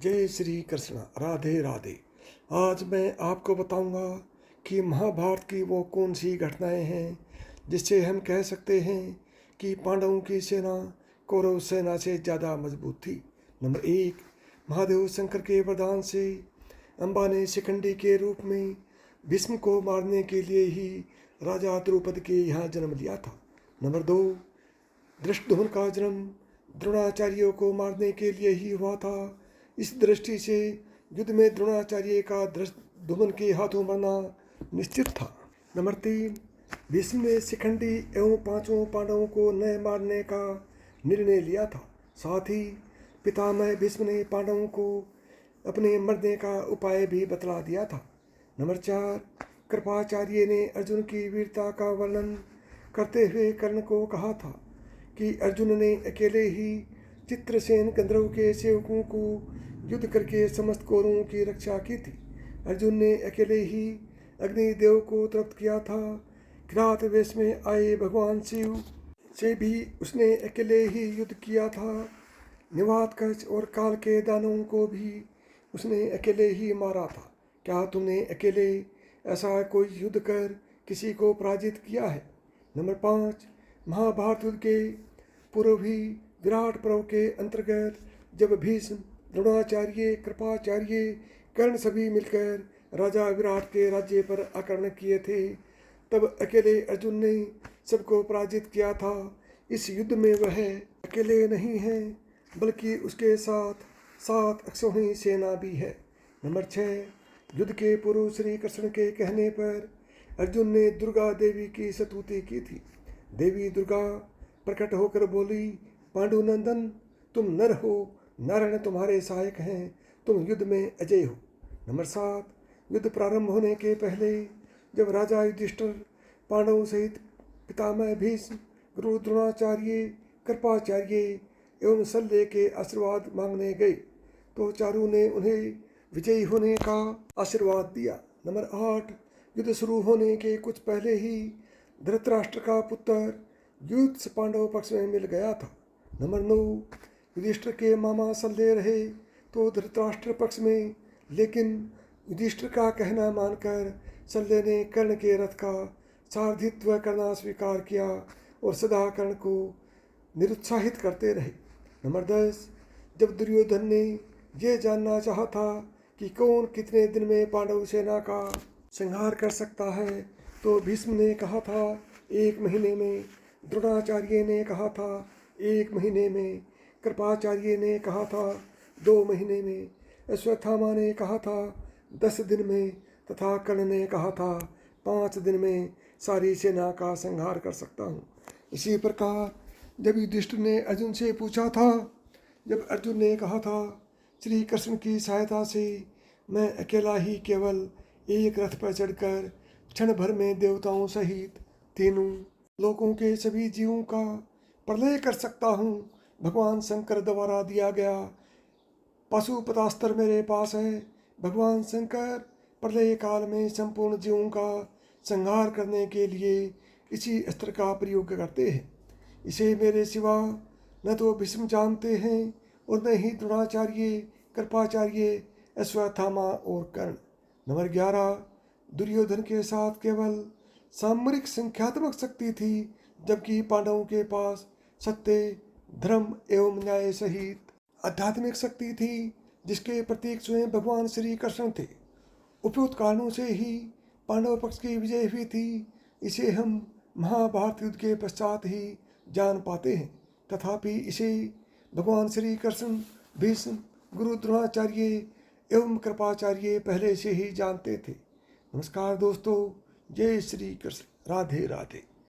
जय श्री कृष्ण। राधे राधे। आज मैं आपको बताऊंगा कि महाभारत की वो कौन सी घटनाएं हैं जिससे हम कह सकते हैं कि पांडवों की सेना कौरव सेना से ज़्यादा मजबूत थी। नंबर 1, महादेव शंकर के वरदान से अम्बा ने शिखंडी के रूप में भीष्म को मारने के लिए ही राजा द्रौपद के यहाँ जन्म लिया था। नंबर 2, धृष्टद्युम्न का जन्म द्रोणाचार्यों को मारने के लिए ही हुआ था। इस दृष्टि से युद्ध में द्रोणाचार्य का धृष्टद्युम्न के हाथों मरना निश्चित था। नंबर 3, भीष्म ने शिखंडी एवं पांचों पांडवों को न मारने का निर्णय लिया था। साथ ही पितामह भीष्म ने पांडवों को अपने मरने का उपाय भी बतला दिया था। नंबर 4, कृपाचार्य ने अर्जुन की वीरता का वर्णन करते हुए कर्ण को कहा था कि अर्जुन ने अकेले ही चित्रसेन गंधर्व के सेवकों को युद्ध करके समस्त कौरवों की रक्षा की थी। अर्जुन ने अकेले ही अग्निदेव को तृप्त किया था। किरात वेश में आए भगवान शिव से भी उसने अकेले ही युद्ध किया था। निवात कवच और काल के दानवों को भी उसने अकेले ही मारा था। क्या तुमने अकेले ऐसा कोई युद्ध कर किसी को पराजित किया है? नंबर 5, महाभारत युद्ध के पूर्व ही विराट पर्व के अंतर्गत जब भीष्म, द्रोणाचार्य, कृपाचार्य, कर्ण सभी मिलकर राजा विराट के राज्य पर आक्रमण किए थे, तब अकेले अर्जुन ने सबको पराजित किया था। इस युद्ध में वह अकेले नहीं है बल्कि उसके साथ 7 अक्षौहिणी सेना भी है। नंबर 6, युद्ध के पूर्व श्री कृष्ण के कहने पर अर्जुन ने दुर्गा देवी की स्तुति की थी। देवी दुर्गा प्रकट होकर बोली, पांडुनंदन तुम नर हो, नारायण तुम्हारे सहायक हैं, तुम युद्ध में अजय हो। नंबर 7, युद्ध प्रारंभ होने के पहले जब राजा युधिष्ठिर पांडवों सहित पितामह भीष्म, गुरु द्रोणाचार्य, कृपाचार्य एवं शल्य के आशीर्वाद मांगने गए तो चारों ने उन्हें विजयी होने का आशीर्वाद दिया। नंबर 8, युद्ध शुरू होने के कुछ पहले ही धृतराष्ट्र का पुत्र युद्ध पांडव पक्ष में मिल गया था। नंबर 9, युधिष्ठिर के मामा शल्य रहे तो धृतराष्ट्र पक्ष में, लेकिन युधिष्ठिर का कहना मानकर शल्य ने कर्ण के रथ का सारथित्व करना स्वीकार किया और सदा कर्ण को निरुत्साहित करते रहे। नंबर 10, जब दुर्योधन ने यह जानना चाहा था कि कौन कितने दिन में पांडव सेना का संहार कर सकता है तो भीष्म ने कहा था 1 महीने में, द्रोणाचार्य ने कहा था 1 महीने में, कृपाचार्य ने कहा था 2 महीने में, अश्वत्थामा ने कहा था 10 दिन में तथा कर्ण ने कहा था 5 दिन में सारी सेना का संहार कर सकता हूँ। इसी प्रकार जब युधिष्ठिर ने अर्जुन से पूछा था, जब अर्जुन ने कहा था श्री कृष्ण की सहायता से मैं अकेला ही केवल एक रथ पर चढ़कर क्षण भर में देवताओं सहित तीनों लोकों के सभी जीवों का प्रलय कर सकता हूँ, भगवान शंकर द्वारा दिया गया पाशुपतास्त्र मेरे पास है। भगवान शंकर प्रलय काल में संपूर्ण जीवों का संहार करने के लिए इसी अस्त्र का प्रयोग करते हैं। इसे मेरे सिवा न तो भीष्म जानते हैं और न ही द्रोणाचार्य, कृपाचार्य, अश्वत्थामा और कर्ण। नंबर 11, दुर्योधन के साथ केवल सामरिक संख्यात्मक शक्ति थी जबकि पांडवों के पास सत्य, धर्म एवं न्याय सहित आध्यात्मिक शक्ति थी जिसके प्रतीक स्वयं भगवान श्री कृष्ण थे। उपयुक्त कारणों से ही पांडव पक्ष की विजय हुई थी। इसे हम महाभारत युद्ध के पश्चात ही जान पाते हैं, तथापि इसे भगवान श्री कृष्ण, भीष्म, गुरु द्रोणाचार्य एवं कृपाचार्य पहले से ही जानते थे। नमस्कार दोस्तों, जय श्री कृष्ण। राधे राधे।